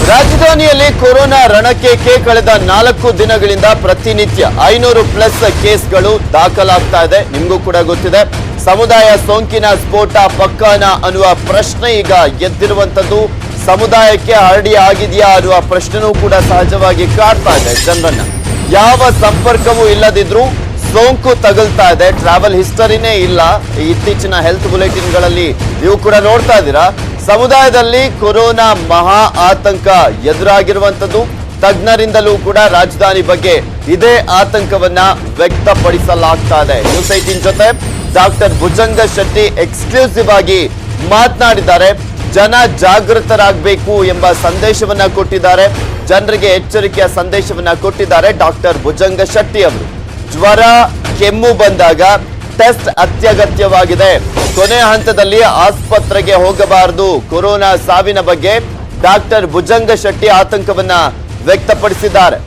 ರಾಜಧಾನಿಯಲ್ಲಿ ಕೊರೋನಾ ರಣಕೇಕೆ ಕಳೆದ 4 ದಿನಗಳಿಂದ ಪ್ರತಿನಿತ್ಯ 500+ ಕೇಸ್ಗಳು ದಾಖಲಾಗ್ತಾ ಇದೆ. ನಿಮಗೂ ಕೂಡ ಗೊತ್ತಿದೆ, ಸಮುದಾಯ ಸೋಂಕಿನ ಸ್ಫೋಟ ಪಕ್ಕಾನ ಅನ್ನುವ ಪ್ರಶ್ನೆ ಈಗ ಎದ್ದಿರುವಂತದ್ದು. ಸಮುದಾಯಕ್ಕೆ ಹರಡಿ ಆಗಿದೆಯಾ ಅನ್ನುವ ಪ್ರಶ್ನೆನೂ ಕೂಡ ಸಹಜವಾಗಿ ಕಾಡ್ತಾ ಇದೆ ಜನರನ್ನ. ಯಾವ ಸಂಪರ್ಕವೂ ಇಲ್ಲದಿದ್ರೂ ಸೋಂಕು ತಗುಲ್ತಾ ಇದೆ. ಟ್ರಾವೆಲ್ ಹಿಸ್ಟರಿನೇ ಇಲ್ಲ. ಇತ್ತೀಚಿನ ಹೆಲ್ತ್ ಬುಲೆಟಿನ್ಗಳಲ್ಲಿ ನೀವು ಕೂಡ ನೋಡ್ತಾ ಇದ್ದೀರಾ. ಸಮುದಾಯದಲ್ಲಿ ಕೊರೋನಾ ಮಹಾ ಆತಂಕ ಎದುರಾಗಿರುವಂತದ್ದು. ತಜ್ಞರಿಂದಲೂ ಕೂಡ ರಾಜಧಾನಿ ಬಗ್ಗೆ ಇದೇ ಆತಂಕವನ್ನ ವ್ಯಕ್ತಪಡಿಸಲಾಗ್ತಾ ಇದೆ. ನ್ಯೂಸ್ 18 ಜೊತೆ ಡಾಕ್ಟರ್ ಭುಜಂಗ ಶೆಟ್ಟಿ ಎಕ್ಸ್ಕ್ಲೂಸಿವ್ ಆಗಿ ಮಾತನಾಡಿದ್ದಾರೆ. ಜನ ಜಾಗೃತರಾಗಬೇಕು ಎಂಬ ಸಂದೇಶವನ್ನ ಕೊಟ್ಟಿದ್ದಾರೆ. ಜನರಿಗೆ ಎಚ್ಚರಿಕೆಯ ಸಂದೇಶವನ್ನ ಕೊಟ್ಟಿದ್ದಾರೆ ಡಾಕ್ಟರ್ ಭುಜಂಗ ಶೆಟ್ಟಿ ಅವರು. ಜ್ವರ ಕೆಮ್ಮು ಬಂದಾಗ ಟೆಸ್ಟ್ ಅತ್ಯಗತ್ಯವಾಗಿದೆ. ಕೊನೆ ಹಂತದಲ್ಲಿ ಆಸ್ಪತ್ರೆಗೆ ಹೋಗಬಾರದು. ಕೊರೋನಾ ಸಾವಿನ ಬಗ್ಗೆ ಡಾಕ್ಟರ್ ಭುಜಂಗ ಶೆಟ್ಟಿ ಆತಂಕವನ್ನ ವ್ಯಕ್ತಪಡಿಸಿದ್ದಾರೆ.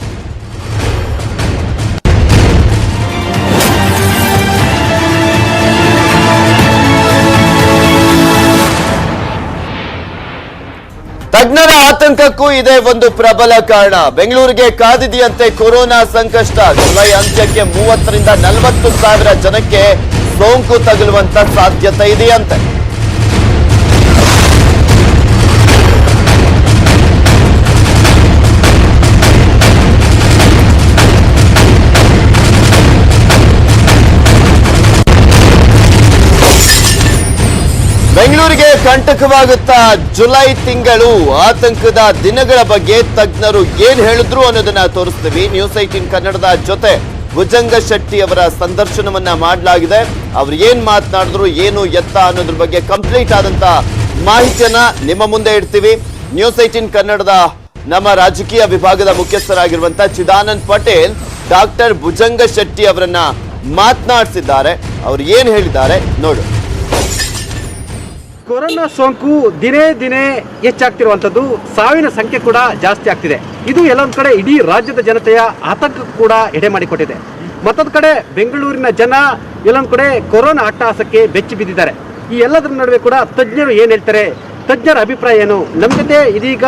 ತಜ್ಞರ ಆತಂಕಕ್ಕೂ ಇದೇ ಒಂದು ಪ್ರಬಲ ಕಾರಣ. ಬೆಂಗಳೂರಿಗೆ ಕಾದಿದೆಯಂತೆ ಕೊರೋನಾ ಸಂಕಷ್ಟ. ಜುಲೈ ಅಂತ್ಯಕ್ಕೆ 30 ರಿಂದ 40 ಸಾವಿರ ಜನಕ್ಕೆ ಸೋಂಕು ತಗುಲುವಂತ ಸಾಧ್ಯತೆ ಇದೆಯಂತೆ. ಬೆಂಗಳೂರಿಗೆ ಕಂಟಕವಾಗುತ್ತಾ ಜುಲೈ ತಿಂಗಳು ಆತಂಕದ ದಿನಗಳ ಬಗ್ಗೆ ತಜ್ಞರು ಏನ್ ಹೇಳಿದ್ರು ಅನ್ನೋದನ್ನ ತೋರಿಸ್ತೀವಿ. ನ್ಯೂಸ್ 18 ಕನ್ನಡದ ಜೊತೆ ಭುಜಂಗ ಶೆಟ್ಟಿ ಅವರ ಸಂದರ್ಶನವನ್ನ ಮಾಡಲಾಗಿದೆ. ಅವ್ರು ಏನ್ ಮಾತನಾಡಿದ್ರು, ಏನು ಎತ್ತ ಅನ್ನೋದ್ರ ಬಗ್ಗೆ ಕಂಪ್ಲೀಟ್ ಆದಂತ ಮಾಹಿತಿಯನ್ನ ನಿಮ್ಮ ಮುಂದೆ ಇಡ್ತೀವಿ. ನ್ಯೂಸ್ 18 ಕನ್ನಡದ ನಮ್ಮ ರಾಜಕೀಯ ವಿಭಾಗದ ಮುಖ್ಯಸ್ಥರಾಗಿರುವಂತ ಚಿದಾನಂದ್ ಪಟೇಲ್ ಡಾಕ್ಟರ್ ಭುಜಂಗ ಶೆಟ್ಟಿ ಅವರನ್ನ ಮಾತನಾಡಿಸಿದ್ದಾರೆ. ಅವ್ರು ಏನ್ ಹೇಳಿದ್ದಾರೆ ನೋಡು. ಕೊರೋನಾ ಸೋಂಕು ದಿನೇ ದಿನೇ ಹೆಚ್ಚಾಗ್ತಿರುವಂಥದ್ದು, ಸಾವಿನ ಸಂಖ್ಯೆ ಕೂಡ ಜಾಸ್ತಿ ಆಗ್ತಿದೆ. ಇದು ಎಲ್ಲೊಂದು ಕಡೆ ಇಡೀ ರಾಜ್ಯದ ಜನತೆಯ ಆತಂಕ ಕೂಡ ಎಡೆ ಮಾಡಿಕೊಟ್ಟಿದೆ. ಮತ್ತೊಂದು ಕಡೆ ಬೆಂಗಳೂರಿನ ಜನ ಎಲ್ಲೊಂದು ಕಡೆ ಕೊರೋನಾ ಅಟ್ಟಹಾಸಕ್ಕೆ ಬೆಚ್ಚಿ ಬಿದ್ದಿದ್ದಾರೆ. ಈ ಎಲ್ಲದರ ನಡುವೆ ಕೂಡ ತಜ್ಞರು ಏನು ಹೇಳ್ತಾರೆ, ತಜ್ಞರ ಅಭಿಪ್ರಾಯ ಏನು? ನಮ್ಮ ಜೊತೆ ಇದೀಗ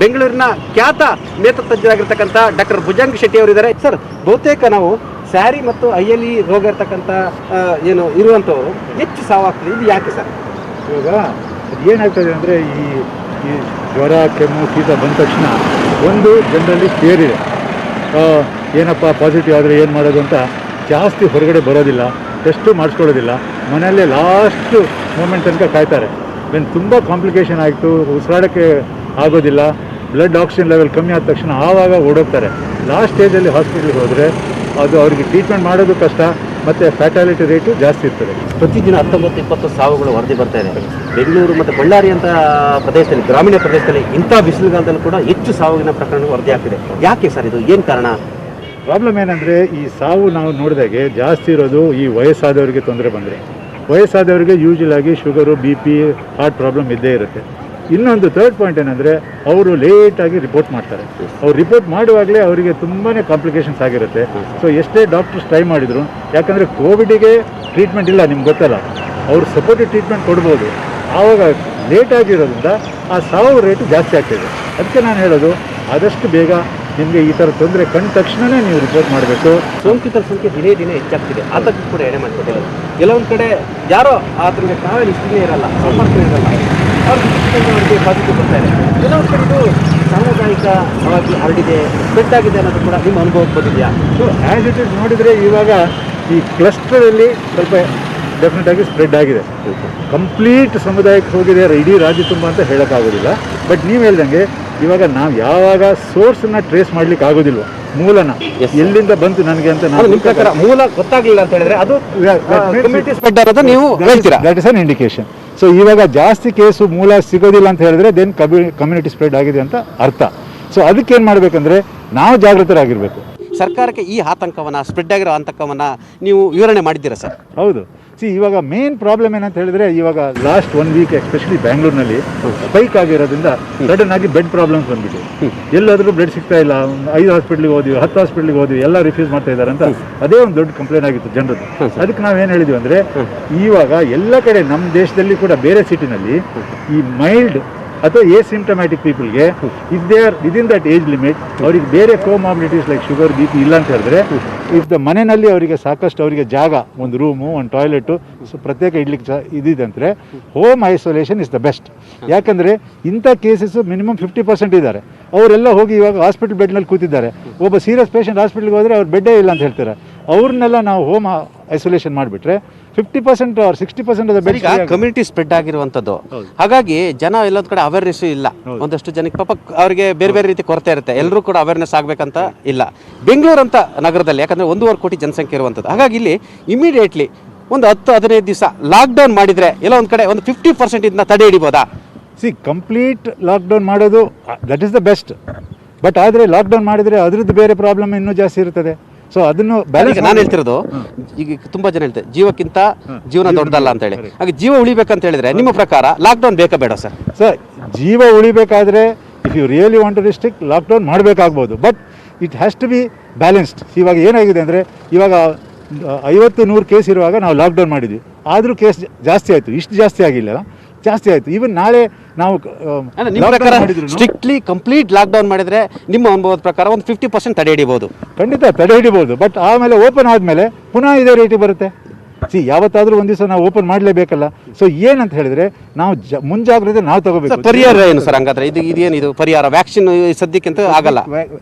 ಬೆಂಗಳೂರಿನ ಖ್ಯಾತ ನೇತ್ರ ತಜ್ಞರಾಗಿರ್ತಕ್ಕಂಥ ಡಾಕ್ಟರ್ ಭುಜಂಗ ಶೆಟ್ಟಿ ಅವರಿದ್ದಾರೆ. ಸರ್, ಬಹುತೇಕ ನಾವು ಸ್ಯಾರಿ ಮತ್ತು ಐಎಲ್ಇ ರೋಗ ಇರ್ತಕ್ಕಂಥ ಏನು ಇರುವಂಥವರು ಹೆಚ್ಚು ಸಾವಾಗ್ತದೆ. ಇದು ಯಾಕೆ ಸರ್? ಇವಾಗ ಏನಾಗ್ತದೆ ಅಂದರೆ ಈ ಜ್ವರ ಕೆಮ್ಮು ಶೀತ ಬಂದ ತಕ್ಷಣ ಒಂದು ಜನರಲ್ಲಿ ಫಿಯರ್ ಇದೆ. ಏನಪ್ಪ ಪಾಸಿಟಿವ್ ಆದರೆ ಏನು ಮಾಡೋದು ಅಂತ ಜಾಸ್ತಿ ಹೊರಗಡೆ ಬರೋದಿಲ್ಲ, ಟೆಸ್ಟು ಮಾಡಿಸ್ಕೊಳ್ಳೋದಿಲ್ಲ, ಮನೆಯಲ್ಲೇ ಲಾಸ್ಟ್ ಮೂಮೆಂಟ್ ತನಕ ಕಾಯ್ತಾರೆ. ದೆನ್ ತುಂಬ ಕಾಂಪ್ಲಿಕೇಶನ್ ಆಯಿತು, ಉಸಿರಾಡೋಕ್ಕೆ ಆಗೋದಿಲ್ಲ, ಬ್ಲಡ್ ಆಕ್ಸಿಜನ್ ಲೆವೆಲ್ ಕಮ್ಮಿ ಆದ ತಕ್ಷಣ ಆವಾಗ ಓಡೋಗ್ತಾರೆ. ಲಾಸ್ಟ್ ಸ್ಟೇಜಲ್ಲಿ ಹಾಸ್ಪಿಟ್ಲಿಗೆ ಹೋದರೆ ಅದು ಅವ್ರಿಗೆ ಟ್ರೀಟ್ಮೆಂಟ್ ಮಾಡೋದು ಕಷ್ಟ, ಮತ್ತು ಫ್ಯಾಟಾಲಿಟಿ ರೇಟು ಜಾಸ್ತಿ ಇರ್ತದೆ. ಪ್ರತಿದಿನ 19-20 ಸಾವುಗಳು ವರದಿ ಬರ್ತಾ ಇದೆ. ಬೆಂಗಳೂರು ಮತ್ತು ಬಳ್ಳಾರಿ ಅಂತ ಪ್ರದೇಶದಲ್ಲಿ, ಗ್ರಾಮೀಣ ಪ್ರದೇಶದಲ್ಲಿ ಇಂಥ ಬಿಸಿಲುಗಾಲದಲ್ಲೂ ಕೂಡ ಹೆಚ್ಚು ಸಾವಿನ ಪ್ರಕರಣ ವರದಿ ಆಗ್ತಿದೆ. ಯಾಕೆ ಸರ್, ಇದು ಏನು ಕಾರಣ? ಪ್ರಾಬ್ಲಮ್ ಏನಂದರೆ ಈ ಸಾವು ನಾವು ನೋಡಿದಾಗೆ ಜಾಸ್ತಿ ಇರೋದು ಈ ವಯಸ್ಸಾದವರಿಗೆ ತೊಂದರೆ ಬಂದರೆ. ವಯಸ್ಸಾದವರಿಗೆ ಯೂಶುವಲ್ ಆಗಿ ಶುಗರು, BP, ಹಾರ್ಟ್ ಪ್ರಾಬ್ಲಮ್ ಇದ್ದೇ ಇರುತ್ತೆ. ಇನ್ನೊಂದು ಥರ್ಡ್ ಪಾಯಿಂಟ್ ಏನಂದರೆ ಅವರು ಲೇಟಾಗಿ ರಿಪೋರ್ಟ್ ಮಾಡ್ತಾರೆ. ಅವ್ರು ರಿಪೋರ್ಟ್ ಮಾಡುವಾಗಲೇ ಅವರಿಗೆ ತುಂಬಾ ಕಾಂಪ್ಲಿಕೇಶನ್ಸ್ ಆಗಿರುತ್ತೆ. ಸೊ ಎಷ್ಟೇ ಡಾಕ್ಟರ್ಸ್ ಟ್ರೈ ಮಾಡಿದ್ರು, ಯಾಕಂದರೆ ಕೋವಿಡಿಗೆ ಟ್ರೀಟ್ಮೆಂಟ್ ಇಲ್ಲ, ನಿಮ್ಗೆ ಗೊತ್ತಲ್ಲ, ಅವ್ರು ಸಪೋರ್ಟಿವ್ ಟ್ರೀಟ್ಮೆಂಟ್ ಕೊಡ್ಬೋದು. ಆವಾಗ ಲೇಟಾಗಿರೋದ್ರಿಂದ ಆ ಸಾವು ರೇಟು ಜಾಸ್ತಿ ಆಗ್ತಾಯಿದೆ. ಅದಕ್ಕೆ ನಾನು ಹೇಳೋದು, ಆದಷ್ಟು ಬೇಗ ನಿಮಗೆ ಈ ಥರ ತೊಂದರೆ ಕಂಡ ತಕ್ಷಣವೇ ನೀವು ರಿಪೋರ್ಟ್ ಮಾಡಬೇಕು. ಸೋಂಕಿತರ ಸಂಖ್ಯೆ ದಿನೇ ದಿನೇ ಹೆಚ್ಚಾಗ್ತಿದೆ. ಅದಕ್ಕೂ ಕೂಡ ಎಡೆ ಮಾಡಿಕೊಟ್ಟಿಲ್ಲ. ಕೆಲವೊಂದು ಕಡೆ ಯಾರೋ ಆತನಿಗೆ ಟ್ರಾವೆಲ್ ಹಿಸ್ಟ್ರಿನೇ ಇರಲ್ಲ, ಸಂಪರ್ಕ ಇರಲ್ಲ, ಅವ್ರಿಗೆ ಪಾಸಿಟಿವ್ ಬರ್ತಾ ಇದೆ. ಕೆಲವೊಂದು ಕಡೆ ಇದು ಸಾಮುದಾಯಿಕವಾಗಿ ಹರಡಿದೆ, ಸ್ಪ್ರೆಡ್ ಆಗಿದೆ ಅನ್ನೋದು ಕೂಡ ನಿಮ್ಮ ಅನುಭವಕ್ಕೆ ಬಂದಿದೆಯಾ? ಸೊ ಆ್ಯಸ್ ಇಟ್ ಇಸ್ ನೋಡಿದರೆ ಇವಾಗ ಈ ಕ್ಲಸ್ಟರಲ್ಲಿ ಸ್ವಲ್ಪ ಡೆಫಿನೆಟಾಗಿ ಸ್ಪ್ರೆಡ್ ಆಗಿದೆ. ಕಂಪ್ಲೀಟ್ ಸಮುದಾಯಕ್ಕೆ ಹೋಗಿದೆ ಇಡೀ ರಾಜ್ಯ ತುಂಬ ಅಂತ ಹೇಳೋಕ್ಕಾಗೋದಿಲ್ಲ. ಬಟ್ ನೀವು ಹೇಳ್ದಂಗೆ ಇವಾಗ ನಾವು ಯಾವಾಗ ಸೋರ್ಸನ್ನ ಟ್ರೇಸ್ ಮಾಡ್ಲಿಕ್ಕೆ ಆಗೋದಿಲ್ವ, ಮೂಲನ ಎಲ್ಲಿಂದ ಬಂತು ನನಗೆ ಅಂತ ನಾವು ನಿಮ್ಮ ಪ್ರಕಾರ ಮೂಲ ಗೊತ್ತಾಗಲಿಲ್ಲ ಅಂತ ಹೇಳಿದ್ರೆ ಅದು ಕಮ್ಯುನಿಟಿ ಸ್ಪ್ರೆಡ್ ಆಗೋದು ನೀವು ಹೇಳ್ತೀರಾ? That is an indication. So ಇವಾಗ ಜಾಸ್ತಿ ಕೇಸು ಮೂಲ ಸಿಗೋದಿಲ್ಲ ಅಂತ ಹೇಳಿದ್ರೆ ದೆನ್ ಕಮ್ಯುನಿಟಿ ಸ್ಪ್ರೆಡ್ ಆಗಿದೆ ಅಂತ ಅರ್ಥ. ಸೊ ಅದಕ್ಕೇನು ಮಾಡಬೇಕಂದ್ರೆ ನಾವು ಜಾಗೃತರಾಗಿರಬೇಕು. ಸರ್ಕಾರಕ್ಕೆ ಈ ಆತಂಕವನ್ನು, ಸ್ಪ್ರೆಡ್ ಆಗಿರೋ ಆತಂಕವನ್ನು ನೀವು ವಿವರಣೆ ಮಾಡಿದ್ದೀರಾ ಸರ್? ಹೌದು. ಇವಾಗ ಮೇನ್ ಪ್ರಾಬ್ಲಮ್ ಏನಂತ ಹೇಳಿದ್ರೆ, ಇವಾಗ ಲಾಸ್ಟ್ 1 ವೀಕ್ ಎಸ್ಪೆಷಲಿ ಬ್ಯಾಂಗ್ಳೂರಿನಲ್ಲಿ ಸ್ಪೈಕ್ ಆಗಿರೋದ್ರಿಂದ ಸಡನ್ ಆಗಿ ಬೆಡ್ ಪ್ರಾಬ್ಲಮ್ಸ್ ಬಂದ್ಬಿಟ್ಟು ಎಲ್ಲಾದರೂ ಬ್ಲಡ್ ಸಿಗ್ತಾ ಇಲ್ಲ. 5 ಹಾಸ್ಪಿಟ್ಲಿಗೆ ಹೋದ್ವಿ, 10 ಹಾಸ್ಪಿಟ್ಲಿಗೆ ಹೋದ್ವಿ, ಎಲ್ಲ ರಿಫ್ಯೂಸ್ ಮಾಡ್ತಾ ಇದ್ದಾರೆ ಅಂತ ಅದೇ ಒಂದು ದೊಡ್ಡ ಕಂಪ್ಲೇಂಟ್ ಆಗಿತ್ತು ಜನರದ್ದು. ಅದಕ್ಕೆ ನಾವೇನು ಹೇಳಿದ್ವಿ ಅಂದರೆ, ಇವಾಗ ಎಲ್ಲ ಕಡೆ ನಮ್ಮ ದೇಶದಲ್ಲಿ ಕೂಡ ಬೇರೆ ಸಿಟಿನಲ್ಲಿ ಈ ಮೈಲ್ಡ್ ಅಥವಾ ಸಿಂಪ್ಟಮ್ಯಾಟಿಕ್ ಪೀಪಲ್ಗೆ if they are within that age limit ಅವ್ರಿಗೆ ಬೇರೆ comorbidities like sugar B P ಇಲ್ಲ ಅಂತ ಹೇಳಿದ್ರೆ ಇಫ್ ದ ಮನೆಯಲ್ಲಿ ಅವರಿಗೆ ಸಾಕಷ್ಟು ಅವರಿಗೆ ಜಾಗ, ಒಂದು ರೂಮು, ಒಂದು ಟಾಯ್ಲೆಟು, ಪ್ರತ್ಯೇಕ ಇಡ್ಲಿಕ್ಕೆ ಇದಿದೆ ಅಂದರೆ home isolation is the best. ಯಾಕಂದರೆ ಇಂಥ ಕೇಸಸ್ ಮಿನಿಮಮ್ 50% ಇದ್ದಾರೆ. ಅವರೆಲ್ಲ ಹೋಗಿ ಇವಾಗ ಹಾಸ್ಪಿಟಲ್ ಬೆಡ್ನಲ್ಲಿ ಕೂತಿದ್ದಾರೆ. ಒಬ್ಬ ಸೀರಿಯಸ್ ಪೇಷಂಟ್ ಹಾಸ್ಪಿಟ್ಲಿಗೆ ಹೋದರೆ ಅವ್ರು ಬೆಡ್ಡೇ ಇಲ್ಲ ಅಂತ ಹೇಳ್ತಾರೆ. ಅವ್ರನ್ನೆಲ್ಲ ನಾವು ಹೋಮ್ ಐಸೋಲೇಷನ್ ಮಾಡಿಬಿಟ್ರೆ 50% ಆರ್ 60% ಬೆಡ್ ಕಮ್ಯುನಿಟಿ ಸ್ಪ್ರೆಡ್ ಆಗಿರುವಂಥದ್ದು. ಹಾಗಾಗಿ ಜನ ಎಲ್ಲೊಂದ್ ಕಡೆ ಅವೇರ್ನೆಸ್ ಇಲ್ಲ. ಒಂದಷ್ಟು ಜನಕ್ಕೆ ಪಾಪ ಅವರಿಗೆ ಬೇರೆ ಬೇರೆ ರೀತಿ ಕೊರತೆ ಇರುತ್ತೆ. ಎಲ್ಲರೂ ಕೂಡ ಅವೇರ್ನೆಸ್ ಆಗಬೇಕಂತ ಇಲ್ಲ. ಬೆಂಗಳೂರು ಅಂತ ನಗರದಲ್ಲಿ ಯಾಕಂದ್ರೆ 1.25 ಕೋಟಿ ಜನಸಂಖ್ಯೆ ಇರುವಂಥದ್ದು. ಹಾಗಾಗಿ ಇಲ್ಲಿ ಇಮಿಡಿಯೇಟ್ಲಿ ಒಂದು 10-15 ದಿವಸ ಲಾಕ್ಡೌನ್ ಮಾಡಿದ್ರೆ ಎಲ್ಲ ಒಂದು ಕಡೆ ಒಂದು 50% ಇದನ್ನ ತಡೆ ಹಿಡಿಬೋದಾ? ಕಂಪ್ಲೀಟ್ ಲಾಕ್ಡೌನ್ ಮಾಡೋದು that is the best. But ಆದರೆ ಲಾಕ್ಡೌನ್ ಮಾಡಿದರೆ ಅದ್ರದ್ದು ಬೇರೆ ಪ್ರಾಬ್ಲಮ್ ಇನ್ನೂ ಜಾಸ್ತಿ ಇರ್ತದೆ. ಸೊ ಅದನ್ನು ನಾನು ಹೇಳ್ತಿರೋದು, ಈಗ ತುಂಬಾ ಜನ ಹೇಳ್ತಾರೆ ಜೀವಕ್ಕಿಂತ ಜೀವನ ದೊಡ್ಡದಲ್ಲ ಅಂತ ಹೇಳಿ. ಹಾಗೆ ಜೀವ ಉಳಿಬೇಕಂತ ಹೇಳಿದ್ರೆ ನಿಮ್ಮ ಪ್ರಕಾರ ಲಾಕ್ಡೌನ್ ಬೇಕಾ ಬೇಡ ಸರ್? ಸರ್, ಜೀವ ಉಳಿಬೇಕಾದ್ರೆ if you really want to restrict lockdown ಮಾಡಬೇಕಾಗ್ಬೋದು. But it has to be balanced. ಇವಾಗ ಏನಾಗಿದೆ ಅಂದರೆ ಇವಾಗ 50-100 ಕೇಸ್ ಇರುವಾಗ ನಾವು ಲಾಕ್ಡೌನ್ ಮಾಡಿದ್ವಿ. ಆದರೂ ಕೇಸ್ ಜಾಸ್ತಿ ಆಯಿತು. ಇಷ್ಟು ಜಾಸ್ತಿ ಆಗಿಲ್ಲ, ಜಾಸ್ತಿ ಆಯಿತು. ಈವನ್ ನಾಳೆ ನಾವು ಸ್ಟ್ರಿಕ್ಟ್ಲಿ ಕಂಪ್ಲೀಟ್ ಲಾಕ್ಡೌನ್ ಮಾಡಿದ್ರೆ ನಿಮ್ಮ ಅನುಭವದ ಪ್ರಕಾರ ಒಂದು 50% ತಡೆ ಹಿಡಿಬಹುದು. ಖಂಡಿತ ತಡೆ ಹಿಡಿಬಹುದು. ಬಟ್ ಆಮೇಲೆ ಓಪನ್ ಆದಮೇಲೆ ಪುನಃ ಇದೇ ರೇಟಿ ಬರುತ್ತೆ. ಯಾವತ್ತಾದ್ರೂ ಒಂದು ದಿವಸ ನಾವು ಓಪನ್ ಮಾಡಲೇಬೇಕಲ್ಲ. ಸೊ ಏನಂತ ಹೇಳಿದ್ರೆ ನಾವು ಮುಂಜಾಗ್ರತೆ ನಾವು ತಗೋಬೇಕು. ಪರಿಹಾರ ಏನು ಸರ್ ಹಂಗಾದ್ರೆ? ಇದೇನಿದು ಪರಿಹಾರ? ವ್ಯಾಕ್ಸಿನ್ ಸದ್ಯಕ್ಕಿಂತ ಆಗಲ್ಲ.